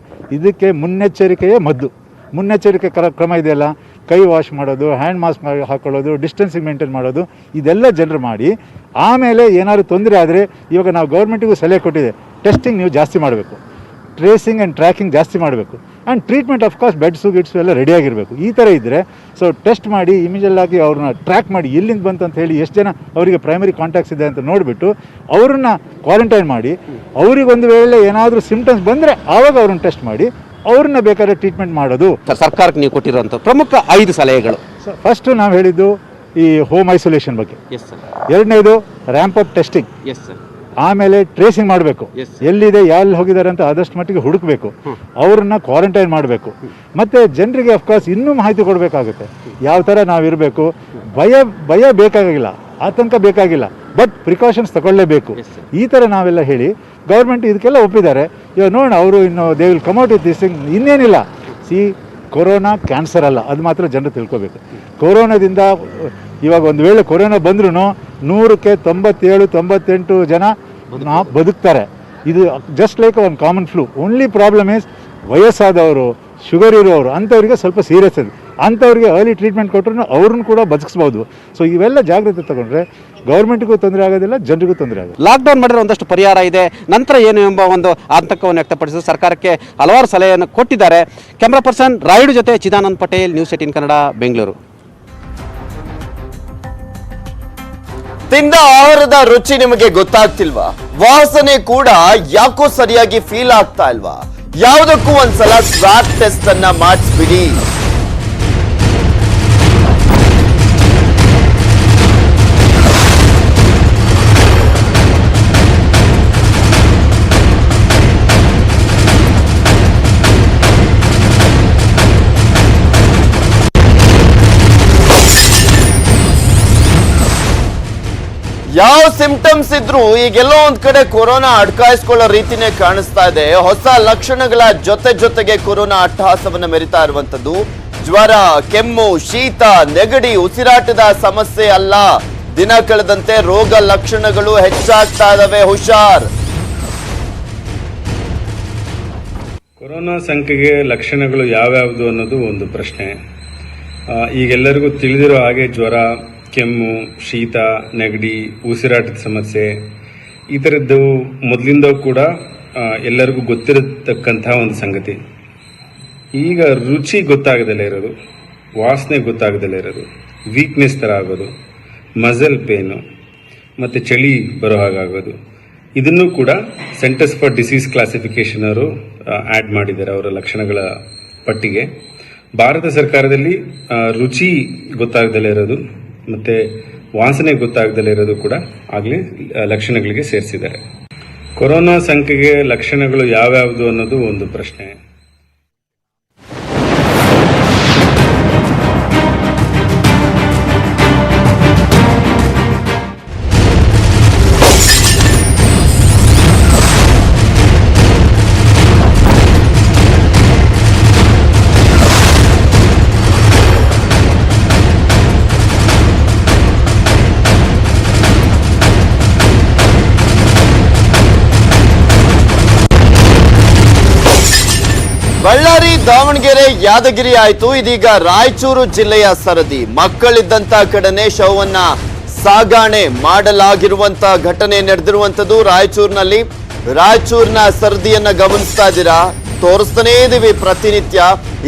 ಇದಕ್ಕೆ ಮುನ್ನೆಚ್ಚರಿಕೆಯೇ ಮದ್ದು. ಮುನ್ನೆಚ್ಚರಿಕೆ ಕ್ರಮ ಇದೆಯಲ್ಲ, ಕೈ ವಾಶ್ ಮಾಡೋದು, ಹ್ಯಾಂಡ್ ಮಾಸ್ಕ್ ಹಾಕೊಳ್ಳೋದು, ಡಿಸ್ಟೆನ್ಸಿಂಗ್ ಮೇಂಟೈನ್ ಮಾಡೋದು, ಇದೆಲ್ಲ ಜನರು ಮಾಡಿ ಆಮೇಲೆ ಏನಾದ್ರು ತೊಂದರೆ ಆದರೆ ಇವಾಗ ನಾವು ಗೌರ್ಮೆಂಟಿಗೂ ಸಲಹೆ ಕೊಟ್ಟಿದೆ, ಟೆಸ್ಟಿಂಗ್ ನೀವು ಜಾಸ್ತಿ ಮಾಡಬೇಕು, ಟ್ರೇಸಿಂಗ್ ಆ್ಯಂಡ್ ಟ್ರ್ಯಾಕಿಂಗ್ ಜಾಸ್ತಿ ಮಾಡಬೇಕು, and treatment of course beds ಗಿಡ್ಸು ಎಲ್ಲ ರೆಡಿಯಾಗಿರಬೇಕು. ಈ ಥರ ಇದ್ದರೆ ಸೊ ಟೆಸ್ಟ್ ಮಾಡಿ ಇಮಿಡಿಯೇಟ್ ಆಗಿ ಅವ್ರನ್ನ ಟ್ರ್ಯಾಕ್ ಮಾಡಿ ಎಲ್ಲಿಂದ ಬಂತು ಅಂತ ಹೇಳಿ ಎಷ್ಟು ಜನ ಅವರಿಗೆ ಪ್ರೈಮರಿ ಕಾಂಟ್ಯಾಕ್ಟ್ಸ್ ಇದೆ ಅಂತ ನೋಡಿಬಿಟ್ಟು ಅವ್ರನ್ನ ಕ್ವಾರಂಟೈನ್ ಮಾಡಿ, ಅವರಿಗೊಂದು ವೇಳೆ ಏನಾದರೂ ಸಿಮ್ಟಮ್ಸ್ ಬಂದರೆ ಆವಾಗ ಅವ್ರನ್ನ ಟೆಸ್ಟ್ ಮಾಡಿ ಅವ್ರನ್ನ ಬೇಕಾದ್ರೆ ಟ್ರೀಟ್ಮೆಂಟ್ ಮಾಡೋದು. ಸರ್ಕಾರಕ್ಕೆ ನೀವು ಕೊಟ್ಟಿರುವಂಥ ಪ್ರಮುಖ 5 ಸಲಹೆಗಳು. ಫಸ್ಟು ನಾವು ಹೇಳಿದ್ದು ಈ ಹೋಮ್ ಐಸೋಲೇಷನ್ ಬಗ್ಗೆ. ಎರಡನೇದು ರ್ಯಾಂಪ್ ಅಪ್ ಟೆಸ್ಟಿಂಗ್. ಆಮೇಲೆ ಟ್ರೇಸಿಂಗ್ ಮಾಡಬೇಕು. ಎಲ್ಲಿದೆ, ಎಲ್ಲಿ ಹೋಗಿದ್ದಾರೆ ಅಂತ ಆದಷ್ಟು ಮಟ್ಟಿಗೆ ಹುಡುಕಬೇಕು. ಅವ್ರನ್ನ ಕ್ವಾರಂಟೈನ್ ಮಾಡಬೇಕು. ಮತ್ತು ಜನರಿಗೆ ಅಫ್ಕೋರ್ಸ್ ಇನ್ನೂ ಮಾಹಿತಿ ಕೊಡಬೇಕಾಗುತ್ತೆ, ಯಾವ ಥರ ನಾವಿರಬೇಕು. ಭಯ ಬೇಕಾಗಿಲ್ಲ, ಆತಂಕ ಬೇಕಾಗಿಲ್ಲ, ಬಟ್ ಪ್ರಿಕಾಷನ್ಸ್ ತಗೊಳ್ಳೇಬೇಕು. ಈ ಥರ ನಾವೆಲ್ಲ ಹೇಳಿ ಗೌರ್ಮೆಂಟ್ ಇದಕ್ಕೆಲ್ಲ ಒಪ್ಪಿದ್ದಾರೆ. ಇವಾಗ ನೋಡೋಣ, ಅವರು ಇನ್ನು they will come out with this thing. ಇನ್ನೇನಿಲ್ಲ, ಕೊರೋನಾ ಕ್ಯಾನ್ಸರ್ ಅಲ್ಲ, ಅದು ಮಾತ್ರ ಜನರು ತಿಳ್ಕೊಬೇಕು. ಕೊರೋನಾದಿಂದ ಇವಾಗ ಒಂದು ವೇಳೆ ಕೊರೋನಾ ಬಂದ್ರೂ 100ಕ್ಕೆ 97-98 ಜನ ಬದುಕ್ತಾರೆ. ಇದು ಜಸ್ಟ್ ಲೈಕ್ ಒಂದು common flu. Only problem is ವಯಸ್ಸಾದವರು, ಶುಗರ್ ಇರೋರು, ಅಂಥವ್ರಿಗೆ ಸ್ವಲ್ಪ ಸೀರಿಯಸ್ ಇದೆ. ಅಂಥವ್ರಿಗೆ ಅರ್ಲಿ ಟ್ರೀಟ್ಮೆಂಟ್ ಕೊಟ್ಟರು ಅವ್ರನ್ನ ಕೂಡ ಬದುಕಿಸ್ಬೋದು. ಸೊ ಇವೆಲ್ಲ ಜಾಗ್ರತೆ ತಗೊಂಡ್ರೆ ಗೌರ್ಮೆಂಟ್ಗೂ ತೊಂದರೆ ಆಗೋದಿಲ್ಲ, ಜನರಿಗೂ ತೊಂದರೆ ಆಗೋದು. ಲಾಕ್ಡೌನ್ ಮಾಡಿದ್ರೆ ಒಂದಷ್ಟು ಪರಿಹಾರ ಇದೆ, ನಂತರ ಏನು ಎಂಬ ಒಂದು ಆತಂಕವನ್ನು ವ್ಯಕ್ತಪಡಿಸಿ ಸರ್ಕಾರಕ್ಕೆ ಹಲವಾರು ಸಲಹೆಯನ್ನು ಕೊಟ್ಟಿದ್ದಾರೆ. ಕ್ಯಾಮ್ರಾ ಪರ್ಸನ್ ರಾಯುಡು ಜೊತೆ ಚಿದಾನಂದ್ ಪಟೇಲ್, ನ್ಯೂಸ್ 18 ಕನ್ನಡ, ಬೆಂಗಳೂರು. ತಿಂದ ಆಹಾರದ ರುಚಿ ನಿಮಗೆ ಗೊತ್ತಾಗ್ತಿಲ್ವಾ? ವಾಸನೆ ಕೂಡ ಯಾಕೋ ಸರಿಯಾಗಿ ಫೀಲ್ ಆಗ್ತಾ ಇಲ್ವಾ? ಯಾವುದಕ್ಕೂ ಒಂದ್ಸಲ ಸ್ವಾಬ್ ಟೆಸ್ಟ್ ಅನ್ನ ಮಾಡಿಸ್ಬಿಡಿ. ಯಾವ ಸಿಂಪ್ಟಮ್ಸ್ ಇದ್ರೂ ಈಗೆಲ್ಲೋ ಒಂದ್ ಕಡೆ ಕೊರೋನಾ ಅಡ್ಕಾಯಿಸ್ಕೊಳ್ಳೋ ರೀತಿನೇ ಕಾಣಿಸ್ತಾ ಇದೆ. ಹೊಸ ಲಕ್ಷಣಗಳ ಜೊತೆಗೆ ಕೊರೋನಾ ಅಟ್ಟಹಾಸವನ್ನ ಮೆರಿತಾ ಇರುವಂತದ್ದು. ಜ್ವರ, ಕೆಮ್ಮು, ಶೀತ, ನೆಗಡಿ, ಉಸಿರಾಟದ ಸಮಸ್ಯೆ ಅಲ್ಲ. ದಿನ ಕಳೆದಂತೆ ರೋಗ ಲಕ್ಷಣಗಳು ಹೆಚ್ಚಾಗ್ತಾ ಇದಾವೆ. ಹುಷಾರ್. ಕೊರೋನಾ ಸೋಂಕಿಗೆ ಲಕ್ಷಣಗಳು ಯಾವ್ಯಾವುದು ಅನ್ನೋದು ಒಂದು ಪ್ರಶ್ನೆ. ಈಗೆಲ್ಲರಿಗೂ ತಿಳಿದಿರೋ ಹಾಗೆ ಜ್ವರ, ಕೆಮ್ಮು, ಶೀತ, ನೆಗಡಿ, ಉಸಿರಾಟದ ಸಮಸ್ಯೆ ಈ ಥರದ್ದು ಮೊದಲಿಂದ ಕೂಡ ಎಲ್ಲರಿಗೂ ಗೊತ್ತಿರತಕ್ಕಂತಹ ಒಂದು ಸಂಗತಿ. ಈಗ ರುಚಿ ಗೊತ್ತಾಗದಲ್ಲೇ ಇರೋದು, ವಾಸನೆ ಗೊತ್ತಾಗದಲ್ಲೇ ಇರೋದು, ವೀಕ್ನೆಸ್ ಥರ ಆಗೋದು, ಮಸಲ್ ಪೇನು ಮತ್ತು ಚಳಿ ಬರೋ ಹಾಗಾಗೋದು, ಇದನ್ನು ಕೂಡ ಸೆಂಟರ್ಸ್ ಫಾರ್ ಡಿಸೀಸ್ ಕ್ಲಾಸಿಫಿಕೇಶನ್ ಅವರು ಆ್ಯಡ್ ಮಾಡಿದ್ದಾರೆ ಅವರ ಲಕ್ಷಣಗಳ ಪಟ್ಟಿಗೆ. ಭಾರತ ಸರ್ಕಾರದಲ್ಲಿ ರುಚಿ ಗೊತ್ತಾಗದಲ್ಲೇ ಇರೋದು ಮತ್ತು ವಾಸನೆ ಗೊತ್ತಾಗದಲ್ಲೇ ಇರೋದು ಕೂಡ ಆಗಲೇ ಲಕ್ಷಣಗಳಿಗೆ ಸೇರಿಸಿದ್ದಾರೆ. ಕೊರೋನಾ ಸೋಂಕಿಗೆ ಲಕ್ಷಣಗಳು ಯಾವ್ಯಾವುದು ಅನ್ನೋದು ಒಂದು ಪ್ರಶ್ನೆ. ಬಳ್ಳಾರಿ, ದಾವಣಗೆರೆ, ಯಾದಗಿರಿ ಆಯ್ತು. ಇದೀಗ ರಾಯಚೂರು ಜಿಲ್ಲೆಯ ಸರದಿ. ಮಕ್ಕಳಿದ್ದಂತ ಕಡೆನೆ ಶವವನ್ನ ಸಾಗಾಣೆ ಮಾಡಲಾಗಿರುವಂತ ಘಟನೆ ನಡೆದಿರುವಂತದ್ದು ರಾಯಚೂರಿನಲ್ಲಿ. ರಾಯಚೂರಿನ ಸರದಿಯನ್ನ ಗಮನಿಸ್ತಾ ಇದ್ದೀರಾ, ತೋರಿಸ್ತಾನೇ ಇದೀವಿ ಪ್ರತಿನಿತ್ಯ.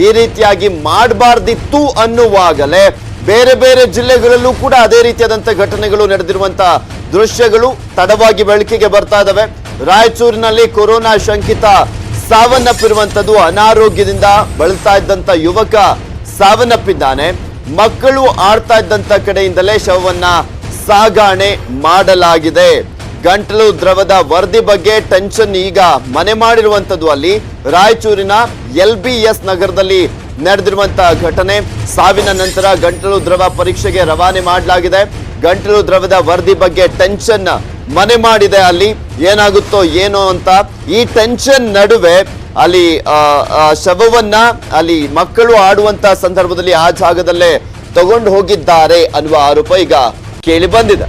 ಈ ರೀತಿಯಾಗಿ ಮಾಡಬಾರ್ದಿತ್ತು ಅನ್ನುವಾಗಲೇ ಬೇರೆ ಬೇರೆ ಜಿಲ್ಲೆಗಳಲ್ಲೂ ಕೂಡ ಅದೇ ರೀತಿಯಾದಂತ ಘಟನೆಗಳು ನಡೆದಿರುವಂತ ದೃಶ್ಯಗಳು ತಡವಾಗಿ ಬೆಳಕಿಗೆ ಬರ್ತಾ ಇದಾವೆ. ರಾಯಚೂರಿನಲ್ಲಿ ಕೊರೋನಾ ಶಂಕಿತ ಸಾವನ್ನಪ್ಪಿರುವಂತದ್ದು, ಅನಾರೋಗ್ಯದಿಂದ ಬಳಲ್ತಾ ಇದ್ದಂತ ಯುವಕ ಸಾವನ್ನಪ್ಪಿದ್ದಾನೆ. ಮಕ್ಕಳು ಆಡ್ತಾ ಇದ್ದಂತ ಕಡೆಯಿಂದಲೇ ಶವವನ್ನ ಸಾಗಾಣೆ ಮಾಡಲಾಗಿದೆ. ಗಂಟಲು ದ್ರವದ ವರದಿ ಬಗ್ಗೆ ಟೆನ್ಷನ್ ಈಗ ಮನೆ ಮಾಡಿರುವಂತದ್ದು ಅಲ್ಲಿ ರಾಯಚೂರಿನ LBS ನಗರದಲ್ಲಿ ನಡೆದಿರುವಂತಹ ಘಟನೆ. ಸಾವಿನ ನಂತರ ಗಂಟಲು ದ್ರವ ಪರೀಕ್ಷೆಗೆ ರವಾನೆ ಮಾಡಲಾಗಿದೆ. ಗಂಟಲು ದ್ರವದ ವರದಿ ಬಗ್ಗೆ ಟೆನ್ಷನ್ ಮನೆ ಮಾಡಿದೆ ಅಲ್ಲಿ, ಏನಾಗುತ್ತೋ ಏನೋ ಅಂತ. ಈ ಟೆನ್ಷನ್ ನಡುವೆ ಅಲ್ಲಿ ಶವವನ್ನ ಅಲ್ಲಿ ಮಕ್ಕಳು ಆಡುವಂತ ಸಂದರ್ಭದಲ್ಲಿ ಆ ಜಾಗದಲ್ಲೇ ತಗೊಂಡು ಹೋಗಿದ್ದಾರೆ ಅನ್ನುವ ಆರೋಪ ಈಗ ಕೇಳಿ ಬಂದಿದೆ.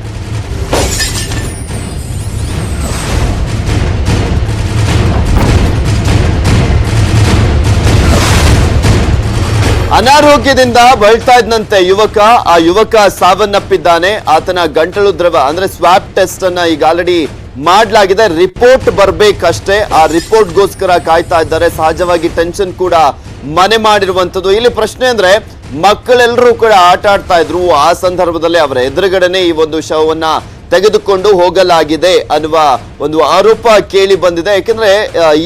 ಅನಾರೋಗ್ಯದಿಂದ ಬಳಲ್ತಾ ಇದ್ದಂತೆ ಆ ಯುವಕ ಸಾವನ್ನಪ್ಪಿದ್ದಾನೆ. ಆತನ ಗಂಟಲು ದ್ರವ ಅಂದ್ರೆ ಸ್ವಾಬ್ ಟೆಸ್ಟ್ ಅನ್ನ ಈಗ ಆಲ್ರೆಡಿ ಮಾಡಲಾಗಿದೆ. ರಿಪೋರ್ಟ್ ಬರ್ಬೇಕಷ್ಟೇ. ಆ ರಿಪೋರ್ಟ್ಗೋಸ್ಕರ ಕಾಯ್ತಾ ಇದ್ದಾರೆ. ಸಹಜವಾಗಿ ಟೆನ್ಷನ್ ಕೂಡ ಮನೆ ಮಾಡಿರುವಂತದ್ದು. ಇಲ್ಲಿ ಪ್ರಶ್ನೆ ಅಂದ್ರೆ, ಮಕ್ಕಳೆಲ್ಲರೂ ಕೂಡ ಆಟ ಆಡ್ತಾ ಇದ್ರು. ಆ ಸಂದರ್ಭದಲ್ಲಿ ಅವರ ಎದುರುಗಡೆನೆ ಈ ಒಂದು ಶವವನ್ನ ತೆಗೆದುಕೊಂಡು ಹೋಗಲಾಗಿದೆ ಅನ್ನುವ ಒಂದು ಆರೋಪ ಕೇಳಿ ಬಂದಿದೆ. ಯಾಕೆಂದ್ರೆ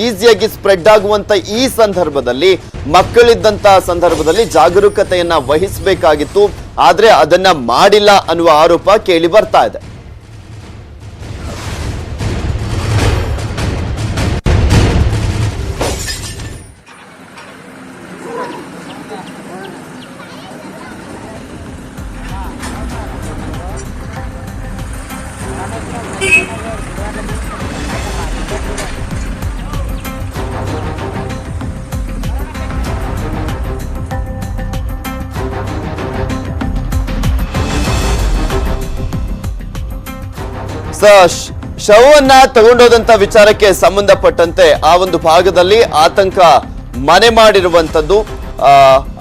ಈಸಿಯಾಗಿ ಸ್ಪ್ರೆಡ್ ಆಗುವಂತ ಈ ಸಂದರ್ಭದಲ್ಲಿ, ಮಕ್ಕಳಿದ್ದಂತ ಸಂದರ್ಭದಲ್ಲಿ ಜಾಗರೂಕತೆಯನ್ನ ವಹಿಸಬೇಕಾಗಿತ್ತು. ಆದ್ರೆ ಅದನ್ನ ಮಾಡಿಲ್ಲ ಅನ್ನುವ ಆರೋಪ ಕೇಳಿ ಬರ್ತಾ ಇದೆ. ಶವವನ್ನ ತಗೊಂಡೋದಂತ ವಿಚಾರಕ್ಕೆ ಸಂಬಂಧಪಟ್ಟಂತೆ ಆ ಒಂದು ಭಾಗದಲ್ಲಿ ಆತಂಕ ಮನೆ ಮಾಡಿರುವಂತದ್ದು.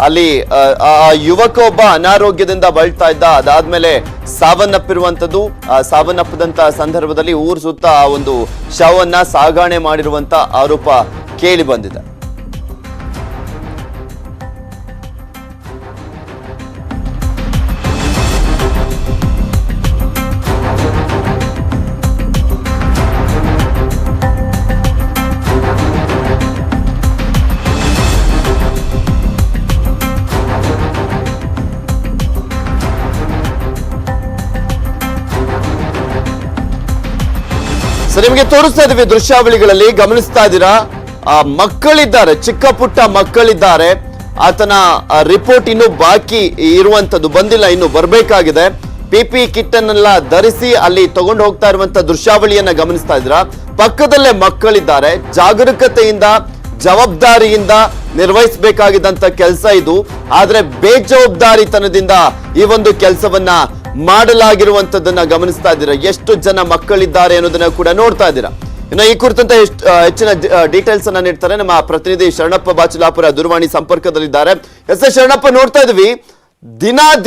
ಅಲ್ಲಿ ಯುವಕ ಒಬ್ಬ ಅನಾರೋಗ್ಯದಿಂದ ಬಳಲ್ತಾ ಇದ್ದ. ಅದಾದ್ಮೇಲೆ ಸಾವನ್ನಪ್ಪಿರುವಂತದ್ದು. ಸಾವನ್ನಪ್ಪದಂತ ಸಂದರ್ಭದಲ್ಲಿ ಊರು ಸುತ್ತ ಆ ಒಂದು ಶವವನ್ನ ಸಾಗಾಣೆ ಮಾಡಿರುವಂತ ಆರೋಪ ಕೇಳಿ ಬಂದಿದೆ. ನಿಮಗೆ ತೋರಿಸ್ತಾ ಇದೀವಿ ದೃಶ್ಯಾವಳಿಗಳಲ್ಲಿ, ಗಮನಿಸ್ತಾ ಇದ್ದೀರಾ. ಮಕ್ಕಳಿದ್ದಾರೆ, ಚಿಕ್ಕ ಪುಟ್ಟ ಮಕ್ಕಳಿದ್ದಾರೆ. ಆತನ ರಿಪೋರ್ಟ್ ಇನ್ನು ಬಾಕಿ ಇರುವಂತದ್ದು, ಬಂದಿಲ್ಲ, ಇನ್ನು ಬರಬೇಕಾಗಿದೆ. PPE ಕಿಟ್ ಅನ್ನೆಲ್ಲ ಧರಿಸಿ ಅಲ್ಲಿ ತಗೊಂಡು ಹೋಗ್ತಾ ಇರುವಂತ ದೃಶ್ಯಾವಳಿಯನ್ನ ಗಮನಿಸ್ತಾ ಇದ್ದೀರಾ. ಪಕ್ಕದಲ್ಲೇ ಮಕ್ಕಳಿದ್ದಾರೆ. ಜಾಗರೂಕತೆಯಿಂದ, ಜವಾಬ್ದಾರಿಯಿಂದ ನಿರ್ವಹಿಸಬೇಕಾಗಿದ್ದಂತ ಕೆಲಸ ಇದು. ಆದ್ರೆ ಬೇಜವಾಬ್ದಾರಿತನದಿಂದ ಈ ಒಂದು ಕೆಲಸವನ್ನ ಮಾಡಲಾಗಿರುವಂತದ್ದನ್ನ ಗಮನಿಸ್ತಾ ಇದ್ದೀರಾ. ಎಷ್ಟು ಜನ ಮಕ್ಕಳಿದ್ದಾರೆ ಅನ್ನೋದನ್ನ ಕೂಡ ನೋಡ್ತಾ ಇದ್ದೀರಾ. ಇನ್ನು ಈ ಕುರಿತಂತೆ ಹೆಚ್ಚಿನ ಡೀಟೇಲ್ಸ್ ಅನ್ನ ನೀಡ್ತಾರೆ ನಮ್ಮ ಪ್ರತಿನಿಧಿ ಶರಣಪ್ಪ ಬಾಚಲಾಪುರ ದೂರವಾಣಿ ಸಂಪರ್ಕದಲ್ಲಿದ್ದಾರೆ. ಶರಣಪ್ಪ, ನೋಡ್ತಾ ಇದೀವಿ,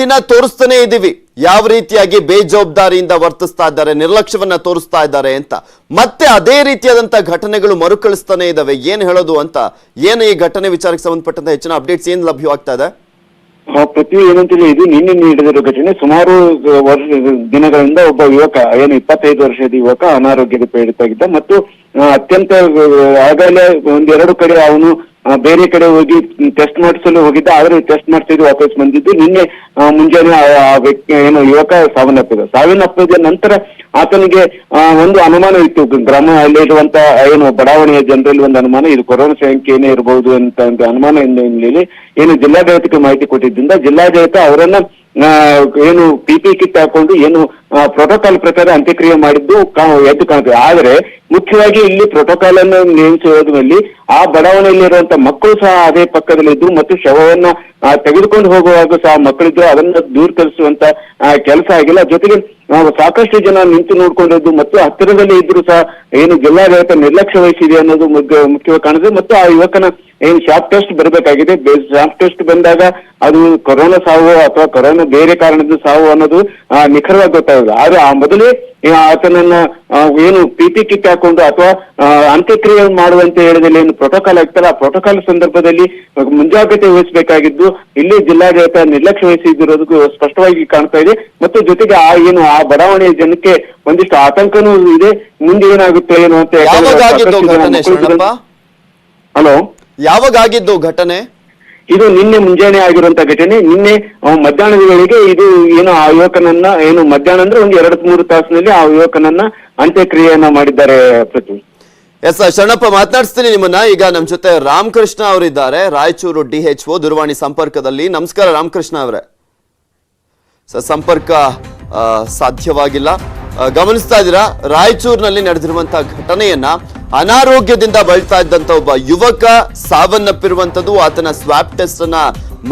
ದಿನ ತೋರಿಸ್ತಾನೆ ಇದೀವಿ ಯಾವ ರೀತಿಯಾಗಿ ಬೇಜವಾಬ್ದಾರಿಯಿಂದ ವರ್ತಿಸ್ತಾ ಇದ್ದಾರೆ, ನಿರ್ಲಕ್ಷ್ಯವನ್ನ ತೋರಿಸ್ತಾ ಇದ್ದಾರೆ ಅಂತ. ಮತ್ತೆ ಅದೇ ರೀತಿಯಾದಂತ ಘಟನೆಗಳು ಮರುಕಳಿಸ್ತಾನೆ ಇದಾವೆ. ಏನ್ ಹೇಳೋದು ಅಂತ, ಏನು ಈ ಘಟನೆ ವಿಚಾರಕ್ಕೆ ಸಂಬಂಧಪಟ್ಟಂತ ಹೆಚ್ಚಿನ ಅಪ್ಡೇಟ್ಸ್ ಏನ್ ಲಭ್ಯವಾಗ್ತಾ ಇದೆ? ಪೃಥ್ವಿ, ಏನಂತೇಳಿ ಇದು ನಿನ್ನೆ ನಡೆದಿರೋ ಘಟನೆ. ಸುಮಾರು ದಿನಗಳಿಂದ ಒಬ್ಬ ಯುವಕ, 25 ವರ್ಷದ ಯುವಕ ಅನಾರೋಗ್ಯದ ಪೀಡಿತಾಗಿದ್ದ ಮತ್ತು ಅತ್ಯಂತ ಆಗಲೇ ಒಂದೆರಡು ಕಡೆ ಅವನು ಬೇರೆ ಕಡೆ ಹೋಗಿ ಟೆಸ್ಟ್ ಮಾಡಿಸಲು ಹೋಗಿದ್ದ. ಆದ್ರೆ ಟೆಸ್ಟ್ ಮಾಡಿಸಿದ್ದು ವಾಪಸ್ ಬಂದಿದ್ದು. ನಿನ್ನೆ ಮುಂಜಾನೆ ಆ ವ್ಯಕ್ತಿ ಯುವಕ ಸಾವನ್ನಪ್ಪಿದ ನಂತರ ಆತನಿಗೆ ಒಂದು ಅನುಮಾನ ಇತ್ತು. ಅಲ್ಲಿರುವಂತ ಬಡಾವಣೆಯ ಜನರಲ್ಲಿ ಒಂದು ಅನುಮಾನ, ಇದು ಕೊರೋನಾ ಸೋಂಕು ಏನೇ ಇರಬಹುದು ಅಂತ ಒಂದು ಅನುಮಾನ ಹಿನ್ನೆಲೆಯಲ್ಲಿ ಜಿಲ್ಲಾಡಳಿತಕ್ಕೆ ಮಾಹಿತಿ ಕೊಟ್ಟಿದ್ದರಿಂದ ಜಿಲ್ಲಾಡಳಿತ ಅವರನ್ನ PPE ಕಿಟ್ ಹಾಕೊಂಡು ಪ್ರೋಟೋಕಾಲ್ ಪ್ರಕಾರ ಅಂತ್ಯಕ್ರಿಯೆ ಮಾಡಿದ್ದು ಎದ್ದು ಕಾಣುತ್ತೆ. ಆದ್ರೆ ಮುಖ್ಯವಾಗಿ ಇಲ್ಲಿ ಪ್ರೋಟೋಕಾಲ್ ಅನ್ನು ನೇಮಿಸುವುದರಲ್ಲಿ ಆ ಬಡಾವಣೆಯಲ್ಲಿರುವಂತ ಮಕ್ಕಳು ಸಹ ಅದೇ ಪಕ್ಕದಲ್ಲಿ ಇದ್ರು ಮತ್ತು ಶವವನ್ನ ತೆಗೆದುಕೊಂಡು ಹೋಗುವಾಗ ಸಹ ಮಕ್ಕಳಿದ್ರು. ಅದನ್ನ ದೂರೀಕರಿಸುವಂತ ಕೆಲಸ ಆಗಿಲ್ಲ. ಜೊತೆಗೆ ಸಾಕಷ್ಟು ಜನ ನಿಂತು ನೋಡ್ಕೊಂಡಿದ್ದು ಮತ್ತು ಹತ್ತಿರದಲ್ಲಿ ಇದ್ರು ಸಹ ಜಿಲ್ಲಾಡಳಿತ ನಿರ್ಲಕ್ಷ್ಯ ವಹಿಸಿದೆ ಅನ್ನೋದು ಮುಖ್ಯವಾಗಿ ಕಾಣಿದೆ. ಮತ್ತು ಆ ಯುವಕನ ಏನ್ ಶಾಪ್ ಟೆಸ್ಟ್ ಬರಬೇಕಾಗಿದೆ. ಶಾಪ್ ಟೆಸ್ಟ್ ಬಂದಾಗ ಅದು ಕೊರೋನಾ ಸಾವು ಅಥವಾ ಕೊರೋನಾ ಬೇರೆ ಕಾರಣದ ಸಾವು ಅನ್ನೋದು ನಿಖರವಾಗಿ ಗೊತ್ತಾಗುತ್ತೆ. ಆದ್ರೆ ಆ ಮೊದಲೇ ಆತನನ್ನ ಏನು PP ಕಿಟ್ ಹಾಕೊಂಡು ಅಥವಾ ಅಂತ್ಯಕ್ರಿಯೆ ಮಾಡುವಂತೆ ಹೇಳಿದಲ್ಲಿ ಏನು ಪ್ರೋಟೋಕಾಲ್ ಆಗ್ತಲ್ಲ, ಆ ಪ್ರೋಟೋಕಾಲ್ ಸಂದರ್ಭದಲ್ಲಿ ಮುಂಜಾಗ್ರತೆ ವಹಿಸಬೇಕಾಗಿದ್ದು ಇಲ್ಲಿ ಜಿಲ್ಲಾಡಳಿತ ನಿರ್ಲಕ್ಷ್ಯ ವಹಿಸಿದಿರೋದಕ್ಕೂ ಸ್ಪಷ್ಟವಾಗಿ ಕಾಣ್ತಾ ಇದೆ. ಮತ್ತು ಜೊತೆಗೆ ಆ ಬಡಾವಣೆಯ ಜನಕ್ಕೆ ಒಂದಿಷ್ಟು ಆತಂಕನೂ ಇದೆ, ಮುಂದೆ ಏನಾಗುತ್ತೆ ಏನು ಅಂತ. ಹಲೋ, ಯಾವಾಗ ಆಗಿದ್ದು ಘಟನೆ? ಇದು ನಿನ್ನೆ ಮುಂಜಾನೆ ಆಗಿರುವಂತ ಘಟನೆ. ನಿನ್ನೆ ಮಧ್ಯಾಹ್ನದ ವೇಳೆಗೆ ಇದು ಏನು ಆ ಯುವಕನನ್ನ ಏನು ಮಧ್ಯಾಹ್ನ ಅಂದ್ರೆ ಒಂದು 2-3 ತಾಸಿನಲ್ಲಿ ಆ ಯುವಕನನ್ನ ಅಂತ್ಯಕ್ರಿಯೆಯನ್ನ ಮಾಡಿದ್ದಾರೆ. ಪೃಥ್ವಿ, ಎಸ್ ಶರಣಪ್ಪ, ಮಾತನಾಡಿಸ್ತೀನಿ ನಿಮ್ಮನ್ನ. ಈಗ ನಮ್ ಜೊತೆ ರಾಮಕೃಷ್ಣ ಅವರಿದ್ದಾರೆ, ರಾಯಚೂರು DHO ದೂರವಾಣಿ ಸಂಪರ್ಕದಲ್ಲಿ. ನಮಸ್ಕಾರ ರಾಮಕೃಷ್ಣ ಅವರೇ. ಸಂಪರ್ಕ ಸಾಧ್ಯವಾಗಿಲ್ಲ. ಗಮನಿಸ್ತಾ ಇದ್ದೀರಾ, ರಾಯಚೂರಿನಲ್ಲಿ ನಡೆದಿರುವಂತಹ ಘಟನೆಯನ್ನ. ಅನಾರೋಗ್ಯದಿಂದ ಬಳಲ್ತಾ ಇದ್ದಂತ ಒಬ್ಬ ಯುವಕ ಸಾವನ್ನಪ್ಪಿರುವಂತದ್ದು. ಆತನ ಸ್ವಾಬ್ ಟೆಸ್ಟ್ ಅನ್ನ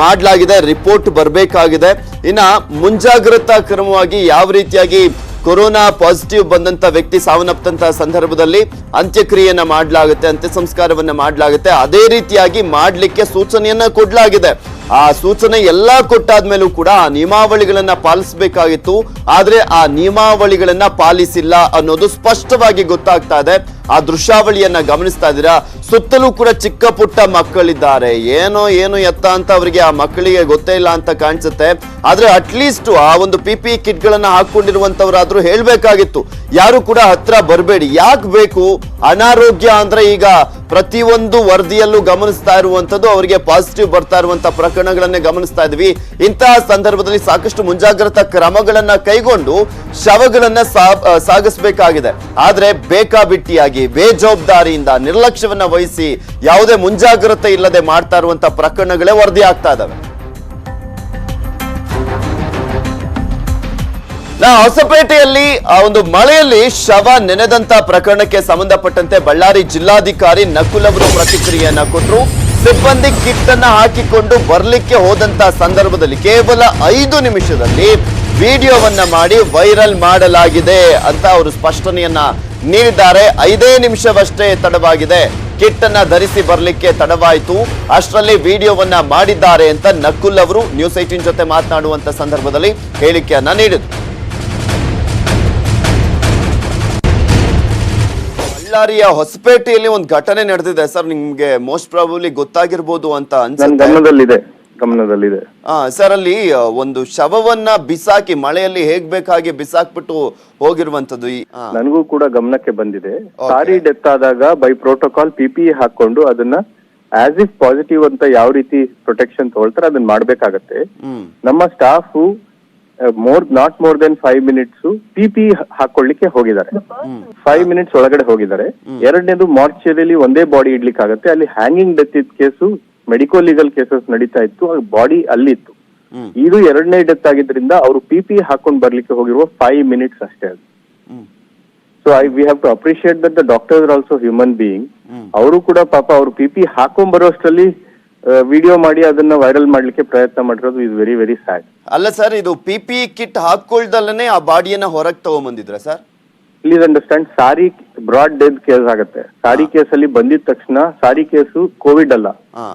ಮಾಡಲಾಗಿದೆ, ರಿಪೋರ್ಟ್ ಬರಬೇಕಾಗಿದೆ. ಇನ್ನ ಮುಂಜಾಗ್ರತಾ ಕ್ರಮವಾಗಿ ಯಾವ ರೀತಿಯಾಗಿ ಕೊರೋನಾ ಪಾಸಿಟಿವ್ ಬಂದಂತ ವ್ಯಕ್ತಿ ಸಾವನ್ನಪ್ಪಂತಹ ಸಂದರ್ಭದಲ್ಲಿ ಅಂತ್ಯಕ್ರಿಯೆಯನ್ನ ಮಾಡಲಾಗುತ್ತೆ, ಅಂತ್ಯ ಸಂಸ್ಕಾರವನ್ನ ಮಾಡಲಾಗುತ್ತೆ. ಅದೇ ರೀತಿಯಾಗಿ ಮಾಡಲಿಕ್ಕೆ ಸೂಚನೆಯನ್ನ ಕೊಡಲಾಗಿದೆ. ಆ ಸೂಚನೆ ಎಲ್ಲ ಕೊಟ್ಟಾದ್ಮೇಲೂ ಕೂಡ ಆ ನಿಯಮಾವಳಿಗಳನ್ನ ಪಾಲಿಸಬೇಕಾಗಿತ್ತು. ಆದ್ರೆ ಆ ನಿಯಮಾವಳಿಗಳನ್ನ ಪಾಲಿಸಿಲ್ಲ ಅನ್ನೋದು ಸ್ಪಷ್ಟವಾಗಿ ಗೊತ್ತಾಗ್ತಾ ಇದೆ. ಆ ದೃಶ್ಯಾವಳಿಯನ್ನ ಗಮನಿಸ್ತಾ ಇದ್ದೀರಾ. ಸುತ್ತಲೂ ಕೂಡ ಚಿಕ್ಕ ಪುಟ್ಟ ಮಕ್ಕಳಿದ್ದಾರೆ. ಏನು ಎತ್ತ ಅಂತ ಅವರಿಗೆ ಆ ಮಕ್ಕಳಿಗೆ ಗೊತ್ತೇ ಇಲ್ಲ ಅಂತ ಕಾಣಿಸುತ್ತೆ. ಆದ್ರೆ ಅಟ್ಲೀಸ್ಟ್ ಆ ಒಂದು PPE ಕಿಟ್ಗಳನ್ನ ಹಾಕೊಂಡಿರುವಂತವರಾದ್ರೂ ಹೇಳ್ಬೇಕಾಗಿತ್ತು, ಯಾರು ಕೂಡ ಹತ್ರ ಬರಬೇಡಿ. ಯಾಕೆ ಬೇಕು? ಅನಾರೋಗ್ಯ ಅಂದ್ರೆ ಈಗ ಪ್ರತಿಯೊಂದು ವರದಿಯಲ್ಲೂ ಗಮನಿಸ್ತಾ ಇರುವಂತದ್ದು ಅವರಿಗೆ ಪಾಸಿಟಿವ್ ಬರ್ತಾ ಇರುವಂತ ಪ್ರಕರಣಗಳನ್ನೇ ಗಮನಿಸ್ತಾ ಇದ್ವಿ. ಇಂತಹ ಸಂದರ್ಭದಲ್ಲಿ ಸಾಕಷ್ಟು ಮುಂಜಾಗ್ರತಾ ಕ್ರಮಗಳನ್ನ ಕೈಗೊಂಡು ಶವಗಳನ್ನ ಸಾಗಿಸಬೇಕಾಗಿದೆ. ಆದ್ರೆ ಬೇಕಾಬಿಟ್ಟಿಯಾಗಿ ಬೇಜವಾಬ್ದಾರಿಯಿಂದ ನಿರ್ಲಕ್ಷ್ಯವನ್ನ ವಹಿಸಿ ಯಾವುದೇ ಮುಂಜಾಗ್ರತೆ ಇಲ್ಲದೆ ಮಾಡ್ತಾ ಇರುವಂತ ಪ್ರಕರಣಗಳೇ ವರದಿ ಆಗ್ತಾ ಇದಾವೆ. ಹೊಸಪೇಟೆಯಲ್ಲಿ ಆ ಒಂದು ಮಳೆಯಲ್ಲಿ ಶವ ನೆನೆದಂತ ಪ್ರಕರಣಕ್ಕೆ ಸಂಬಂಧಪಟ್ಟಂತೆ ಬಳ್ಳಾರಿ ಜಿಲ್ಲಾಧಿಕಾರಿ ನಕುಲ್ ಅವರು ಪ್ರತಿಕ್ರಿಯೆಯನ್ನ ಕೊಟ್ಟರು. ಸಿಬ್ಬಂದಿ ಕಿಟ್ ಅನ್ನ ಹಾಕಿಕೊಂಡು ಬರ್ಲಿಕ್ಕೆ ಹೋದಂತ ಸಂದರ್ಭದಲ್ಲಿ ಕೇವಲ 5 ನಿಮಿಷದಲ್ಲಿ ವಿಡಿಯೋವನ್ನ ಮಾಡಿ ವೈರಲ್ ಮಾಡಲಾಗಿದೆ ಅಂತ ಅವರು ಸ್ಪಷ್ಟನೆಯನ್ನ ನೀಡಿದ್ದಾರೆ. 5 ನಿಮಿಷವಷ್ಟೇ ತಡವಾಗಿದೆ, ಕಿಟ್ ಅನ್ನ ಧರಿಸಿ ಬರ್ಲಿಕ್ಕೆ ತಡವಾಯಿತು, ಅಷ್ಟರಲ್ಲಿ ವಿಡಿಯೋವನ್ನ ಮಾಡಿದ್ದಾರೆ ಅಂತ ನಕುಲ್ ಅವರು ನ್ಯೂಸ್ 18 ಜೊತೆ ಮಾತನಾಡುವಂತ ಸಂದರ್ಭದಲ್ಲಿ ಹೇಳಿಕೆಯನ್ನ ನೀಡಿದ್ರು. ಬಳ್ಳಾರಿಯ ಹೊಸಪೇಟೆಯಲ್ಲಿ ಒಂದು ಘಟನೆ ನಡೆದಿದೆ ಸರ್, ನಿಮ್ಗೆ ಮೋಸ್ಟ್ ಪ್ರಾಬಬ್ಲಿ ಗೊತ್ತಾಗಿರ್ಬೋದು ಅಂತ ಅನ್ಸುತ್ತೆ. ಗಮನದಲ್ಲಿದೆ ಸರ್, ಅಲ್ಲಿ ಒಂದು ಶವವನ್ನ ಬಿಸಾಕಿ ಮಳೆಯಲ್ಲಿ ಹೇಗ್ ಬೇಕಾಗಿ ಬಿಸಾಕ್ಬಿಟ್ಟು ಹೋಗಿರುವಂತದ್ದು ನನಗೂ ಕೂಡ ಗಮನಕ್ಕೆ ಬಂದಿದೆ. ಸಾರಿ ಡೆತ್ ಆದಾಗ ಬೈ ಪ್ರೋಟೋಕಾಲ್ PPE ಹಾಕೊಂಡು ಅದನ್ನ ಆಸ್ ಇಫ್ ಪಾಸಿಟಿವ್ ಅಂತ ಯಾವ ರೀತಿ ಪ್ರೊಟೆಕ್ಷನ್ ತಗೊಳ್ತಾರೆ ಅದನ್ನ ಮಾಡ್ಬೇಕಾಗತ್ತೆ. ನಮ್ಮ staff not more than 5 minutes PPE ಹಾಕೊಳ್ಳಿಕ್ಕೆ ಹೋಗಿದ್ದಾರೆ. 5 minutes ಒಳಗಡೆ ಹೋಗಿದ್ದಾರೆ. ಎರಡನೇದು ಮಾರ್ಚರಿಯಲ್ಲಿ ಒಂದೇ ಬಾಡಿ ಇಡ್ಲಿಕ್ಕೆ ಆಗತ್ತೆ. ಅಲ್ಲಿ ಹ್ಯಾಂಗಿಂಗ್ ಡೆತ್ ಇದ್ದ ಕೇಸು, ಮೆಡಿಕೋ ಲೀಗಲ್ ಕೇಸಸ್ ನಡೀತಾ ಇತ್ತು, ಬಾಡಿ ಅಲ್ಲಿತ್ತು. ಇದು 2ನೇ ಡೆತ್ ಆಗಿದ್ರಿಂದ ಅವರು PPE ಹಾಕೊಂಡು ಬರ್ಲಿಕ್ಕೆ ಹೋಗಿರುವ 5 minutes ಅಷ್ಟೇ ಅದು. So we have to appreciate that the doctors are also human being. ಅವರು ಕೂಡ ಪಾಪ ಅವರು PPE ಹಾಕೊಂಡ್ ಬರೋಷ್ಟರಲ್ಲಿ ವಿಡಿಯೋ ಮಾಡಿ ಅದನ್ನ ವೈರಲ್ ಮಾಡ್ಲಿಕ್ಕೆ ಪ್ರಯತ್ನ ಮಾಡಿರೋದು ಇಸ್ ವೆರಿ ವೆರಿ ಸ್ಯಾಡ್. ಅಲ್ಲ ಸರ್, ಇದು PPE ಕಿಟ್ ಹಾಕೊಳ್ದಲ್ಲೇ ಆ ಬಾಡಿಯನ್ನ ಹೊರಗೆ ತಗೊಂಡ್ಬಂದಿದ್ರ sir? Please understand, SARI brought death case ಆಗುತ್ತೆ. ಸಾರಿ ಕೇಸ್ ಅಲ್ಲಿ ಬಂದಿದ ತಕ್ಷಣ ಸಾರಿ ಕೇಸು ಕೋವಿಡ್ ಅಲ್ಲ,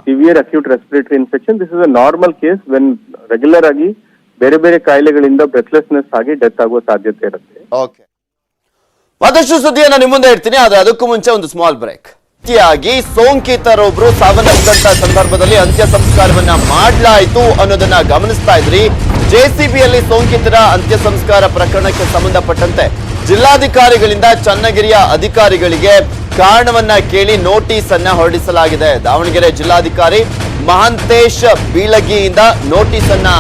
severe acute respiratory infection. This is a normal case when regular ಆಗಿ ಬೇರೆ ಬೇರೆ ಕಾಯಿಲೆಗಳಿಂದ ಬ್ರೆತ್ಲೆಸ್ನೆಸ್ ಆಗಿ ಡೆತ್ ಆಗುವ ಸಾಧ್ಯತೆ ಇರುತ್ತೆ. ಓಕೆ, ಮತ್ತಷ್ಟು ಸುದ್ದಿಯನ್ನ ನಿಮ್ಮ ಮುಂದೆ ಇಡ್ತೀನಿ, ಆದ್ರೆ ಅದಕ್ಕೂ ಮುಂಚೆ ಒಂದು ಸ್ಮಾಲ್ ಬ್ರೇಕ್. ಸೋಂಕಿತರೊಬ್ರು ಸಾವನ್ನಪ್ಪಿದಂತ ಸಂದರ್ಭದಲ್ಲಿ ಅಂತ್ಯ ಸಂಸ್ಕಾರವನ್ನ ಮಾಡಲಾಯಿತು ಅನ್ನೋದನ್ನ ಗಮನಿಸ್ತಾ ಇದ್ರಿ. JCBಯಲ್ಲಿ ಸೋಂಕಿತರ ಅಂತ್ಯ ಸಂಸ್ಕಾರ ಪ್ರಕರಣಕ್ಕೆ ಸಂಬಂಧಪಟ್ಟಂತೆ ಜಿಲ್ಲಾಧಿಕಾರಿಗಳಿಂದ ಚನ್ನಗಿರಿಯ ಅಧಿಕಾರಿಗಳಿಗೆ ಕಾರಣವನ್ನ ಕೇಳಿ ನೋಟಿಸ್ ಅನ್ನ ಹೊರಡಿಸಲಾಗಿದೆ. ದಾವಣಗೆರೆ ಜಿಲ್ಲಾಧಿಕಾರಿ ಮಹಾಂತೇಶ್ ಬೀಳಗಿಯಿಂದ ನೋಟಿಸ್ ಅನ್ನ